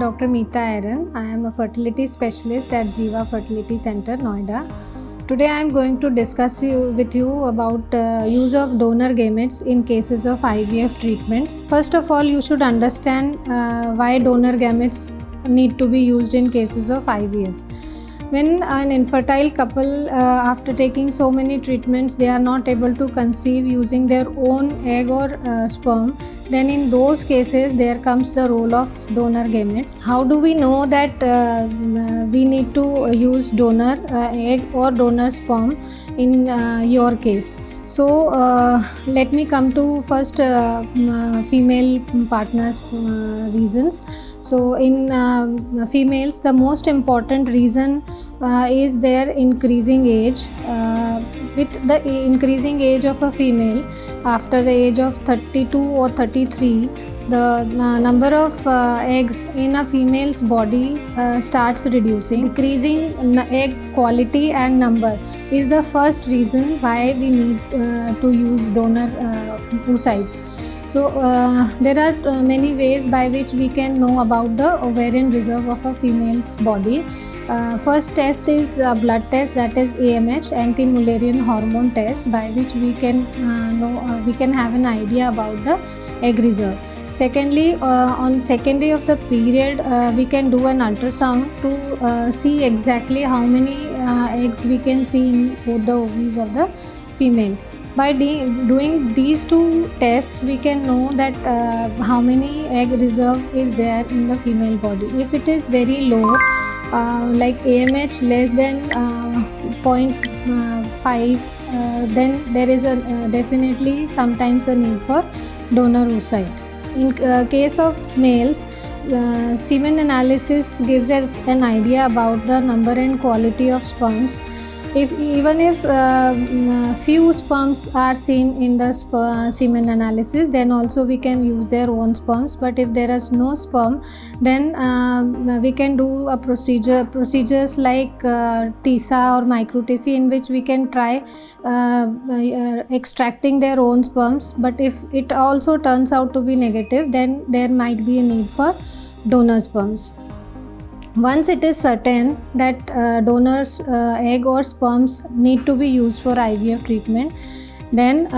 Dr. Meeta Airen. I am a fertility specialist at Zeeva Fertility Center, Noida. Today I am going to discuss with you about use of donor gametes in cases of IVF treatments. First of all, you should understand why donor gametes need to be used in cases of IVF. When an infertile couple, after taking so many treatments, they are not able to conceive using their own egg or sperm, then in those cases there comes the role of donor gametes. How do we know that we need to use donor egg or donor sperm in your case? So let me come to first female partners reasons. So in females, the most important reason is their increasing age. With the increasing age of a female, after the age of 32 or 33, the number of eggs in a female's body starts reducing. Decreasing egg quality and number is the first reason why we need to use donor oocytes. So there are many ways by which we can know about the ovarian reserve of a female's body. First test is a blood test, that is AMH, anti-Mullerian hormone test, by which we can we can have an idea about the egg reserve. Secondly, on second day of the period, we can do an ultrasound to see exactly how many eggs we can see in both the ovaries of the female. By doing these two tests, we can know that how many egg reserve is there in the female body. If it is very low, like AMH less than 0.5, then there is a definitely sometimes a need for donor oocyte. In case of males, semen analysis gives us an idea about the number and quality of sperms. Even if few sperms are seen in the semen analysis, then also we can use their own sperms. But if there is no sperm, then we can do a procedures like TISA or micro TC, in which we can try extracting their own sperms. But if it also turns out to be negative, then there might be a need for donor sperms. Once it is certain that donor's egg or sperms need to be used for IVF treatment, then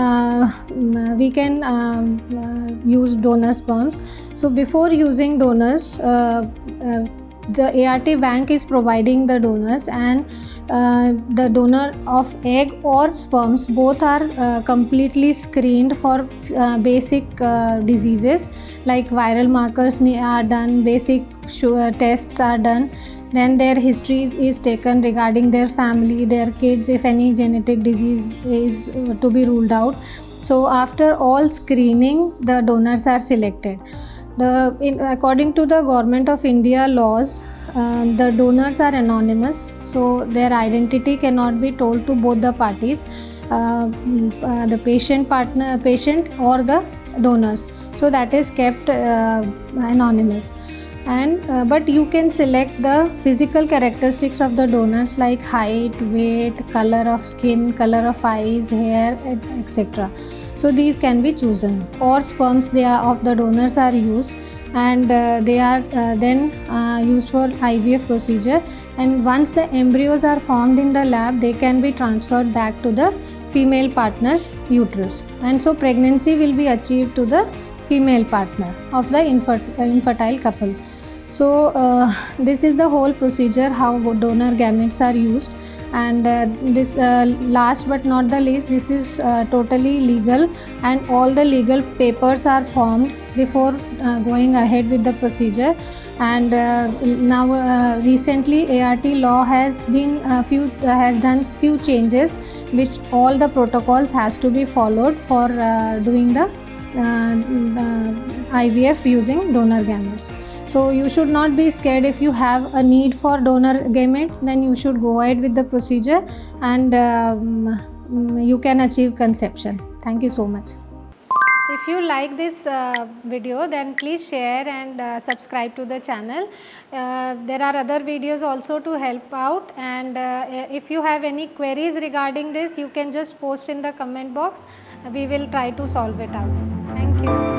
we can use donor sperms. So before using donors, the ART bank is providing the donors, and the donor of egg or sperms both are completely screened for basic diseases like viral markers are done, basic tests are done, then their history is taken regarding their family, their kids, if any genetic disease is to be ruled out. So after all screening, the donors are selected. According to the Government of India laws, the donors are anonymous, so their identity cannot be told to both the parties, the patient or the donors. So that is kept anonymous. And but you can select the physical characteristics of the donors like height, weight, color of skin, color of eyes, hair, etc. So these can be chosen. Or sperms of the donors are used, and they are then used for IVF procedure. And once the embryos are formed in the lab, they can be transferred back to the female partner's uterus, and so pregnancy will be achieved to the female partner of the infertile couple. So this is the whole procedure how donor gametes are used. And this last but not the least, this is totally legal, and all the legal papers are formed before going ahead with the procedure. And now recently ART law has done few changes, which all the protocols has to be followed for doing the IVF using donor gametes. So you should not be scared. If you have a need for donor gamete, then you should go ahead with the procedure, and you can achieve conception. Thank you so much. If you like this video, then please share and subscribe to the channel. There are other videos also to help out, and if you have any queries regarding this, you can just post in the comment box. We will try to solve it out. Thank you.